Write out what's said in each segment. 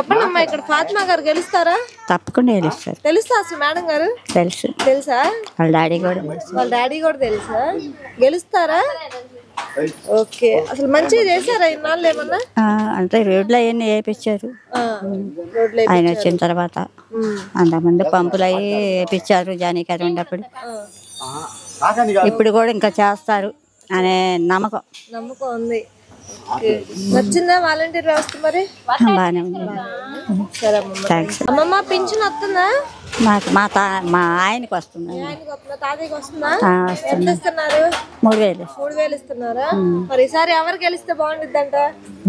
చెప్పండమ్మా, ఇక్కడ ఫాతిమా గారు గెలుస్తారా? తప్పకుండా గెలుస్తారు. తెలుసా అసలు మేడం గారు? తెలుసు. తెలుసా? వాళ్ళ డాడీ కూడా తెలుసా? గెలుస్తారా? ఓకే. అసలు మంచిగా చేశారా ఇన్నాళ్ళు ఏమన్నా? అంటే రోడ్లు అవన్నీ వేయించారు ఆయన వచ్చిన తర్వాత. అంతకుముందు పంపులు అవి వేయించారు జానీ గారు ఉన్నప్పుడు. ఇప్పుడు కూడా ఇంకా చేస్తారు అనే నమ్మకం ఉంది. నచ్చిందా వాలంటీర్ వ్యవస్థ? మరి బాగానే ఉంది. థ్యాంక్స్. అమ్మమ్మ పింఛన్ వస్తుందా? నాకు మా ఆయనకి వస్తుంది. తాతయ్యకి వస్తుందా? ఎంత ఇస్తున్నారు? 3000 ఇస్తున్నారా? మరి ఈసారి ఎవరు గెలిస్తే బాగుంటుందంట?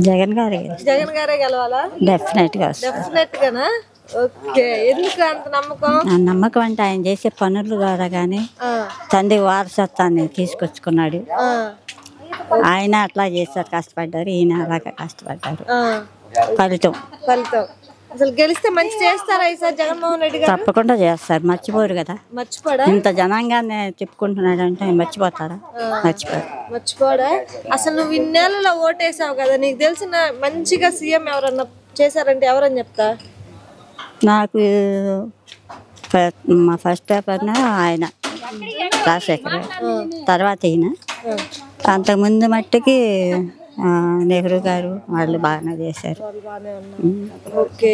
జగన్ గారే గెలవాలా? డెఫినెట్ గానా? ఓకే. ఎందుకు అంత నమ్మకం? నమ్మకం అంటే ఆయన చేసే పనులు ద్వారా గానీ తండ్రి వారసత్వాన్ని తీసుకొచ్చుకున్నాడు. ఆయన అట్లా చేస్తారు, కష్టపడ్డారు. ఈయన అలాగా కష్టపడ్డారు. ఫలితం అసలు గెలిస్తే మంచి చేస్తారా ఈసారి జగన్మోహన్ రెడ్డి గారు? తప్పకుండా చేస్తారు. మర్చిపోరు కదా. మర్చిపోడా? ఇంత జనంగానే చెప్పుకుంటున్నాడు అంటే మర్చిపోడా? అసలు నువ్వు ఇన్నేళ్ళలో ఓటేసావు కదా, నీకు తెలిసిన మంచిగా సీఎం ఎవరన్నా చేశారంటే ఎవరని చెప్తా? నాకు మా ఫస్ట్ పేపర్ ఆయన రాజశేఖర్, తర్వాత ఈయన. అంతకుముందు మట్టికి నెహ్రూ గారు వాళ్ళు బాగానే చేశారు. ఓకే.